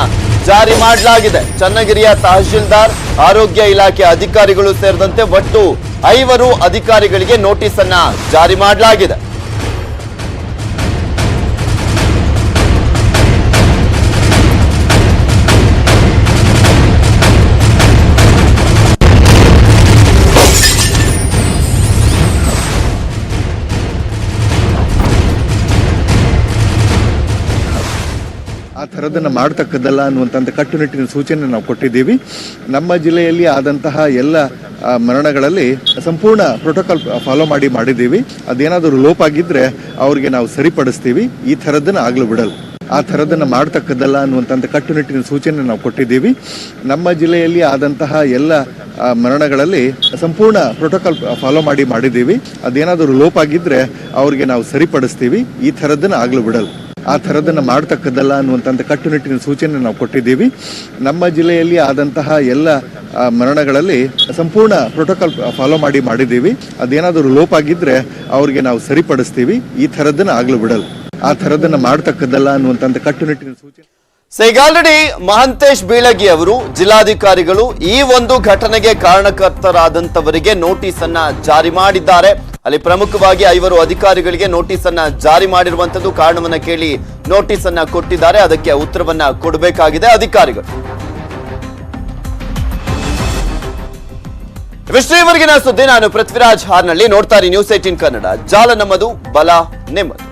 ಜಾರಿ ಮಾಡಲಾಗಿದೆ. ಚನ್ನಗಿರಿಯ ತಹಶೀಲ್ದಾರ್, ಆರೋಗ್ಯ ಇಲಾಖೆ ಅಧಿಕಾರಿಗಳು ಸೇರಿದಂತೆ ಒಟ್ಟು 5 ಅಧಿಕಾರಿಗಳಿಗೆ ನೋಟಿಸ್ ಅನ್ನ ಜಾರಿ ಮಾಡಲಾಗಿದೆ. ಆ ಥರದನ್ನ ಮಾಡ್ತಕ್ಕದ್ದಲ್ಲ ಅನ್ನುವಂಥ ಕಟ್ಟುನಿಟ್ಟಿನ ಸೂಚನೆ ನಾವು ಕೊಟ್ಟಿದ್ದೀವಿ. ನಮ್ಮ ಜಿಲ್ಲೆಯಲ್ಲಿ ಆದಂತಹ ಎಲ್ಲ ಮರಣಗಳಲ್ಲಿ ಸಂಪೂರ್ಣ ಪ್ರೋಟೋಕಾಲ್ ಫಾಲೋ ಮಾಡಿದ್ದೀವಿ. ಅದೇನಾದರೂ ಲೋಪ ಆಗಿದ್ರೆ ಅವ್ರಿಗೆ ನಾವು ಸರಿಪಡಿಸ್ತೀವಿ. ಈ ಥರದನ್ನ ಆಗ್ಲೂ ಬಿಡಲ್ಲ. ಆ ಥರದನ್ನ ಮಾಡ್ತಕ್ಕದ್ದಲ್ಲ ಅನ್ನುವಂಥ ಕಟ್ಟುನಿಟ್ಟಿನ ಸೂಚನೆ ನಾವು ಕೊಟ್ಟಿದ್ದೀವಿ. ನಮ್ಮ ಜಿಲ್ಲೆಯಲ್ಲಿ ಆದಂತಹ ಎಲ್ಲ ಮರಣಗಳಲ್ಲಿ ಸಂಪೂರ್ಣ ಪ್ರೋಟೋಕಾಲ್ ಫಾಲೋ ಮಾಡಿದ್ದೀವಿ. ಅದೇನಾದರೂ ಲೋಪ ಆಗಿದ್ರೆ ಅವ್ರಿಗೆ ನಾವು ಸರಿಪಡಿಸ್ತೀವಿ. ಈ ಥರದನ್ನ ಆಗ್ಲೂ ಬಿಡಲ್ಲ. ಆ ಥರದನ್ನ ಮಾಡ್ತಕ್ಕದ್ದಲ್ಲ ಅನ್ನುವಂಥ ಕಟ್ಟುನಿಟ್ಟಿನ ಸೂಚನೆ ನಾವು ಕೊಟ್ಟಿದ್ದೀವಿ. ನಮ್ಮ ಜಿಲ್ಲೆಯಲ್ಲಿ ಆದಂತಹ ಎಲ್ಲ ಮರಣಗಳಲ್ಲಿ ಸಂಪೂರ್ಣ ಪ್ರೋಟೋಕಾಲ್ ಫಾಲೋ ಮಾಡಿದ್ದೀವಿ. ಅದೇನಾದರೂ ಲೋಪ ಆಗಿದ್ರೆ ಅವ್ರಿಗೆ ನಾವು ಸರಿಪಡಿಸ್ತೀವಿ. ಈ ಥರದನ್ನ ಆಗ್ಲೂ ಬಿಡಲ್ಲ. ಆ ಥರದನ್ನ ಮಾಡ್ತಕ್ಕದ್ದಲ್ಲ ಅನ್ನುವಂಥ ಕಟ್ಟುನಿಟ್ಟಿನ ಸೂಚನೆ. ಸೊ ಈಗ ಆಲ್ರೆಡಿ ಮಹಂತೇಶ್ ಬೀಳಗಿ ಅವರು ಜಿಲ್ಲಾಧಿಕಾರಿಗಳು ಈ ಒಂದು ಘಟನೆಗೆ ಕಾರಣಕರ್ತರಾದಂತವರಿಗೆ ನೋಟಿಸ್ ಅನ್ನ ಜಾರಿ ಮಾಡಿದ್ದಾರೆ. ಅಲ್ಲಿ ಪ್ರಮುಖವಾಗಿ 5 ಅಧಿಕಾರಿಗಳಿಗೆ ನೋಟಿಸ್ ಅನ್ನ ಜಾರಿ ಮಾಡಿರುವಂತದ್ದು, ಕಾರಣವನ್ನ ಕೇಳಿ ನೋಟಿಸ್ ಅನ್ನ ಕೊಟ್ಟಿದ್ದಾರೆ. ಅದಕ್ಕೆ ಉತ್ತರವನ್ನ ಕೊಡಬೇಕಾಗಿದೆ ಅಧಿಕಾರಿಗಳು. ಇವಿಷ್ಟೀವರೆಗಿನ ಸುದ್ದಿ. ನಾನು ಪೃಥ್ವಿರಾಜ್ ಹಾರ್ನಳ್ಳಿ. ನೋಡ್ತಾರೆ ನ್ಯೂಸ್ 18 ಕನ್ನಡ. ಜಾಲ ನಮ್ಮದು, ಬಲ ನಿಮ್ಮದು.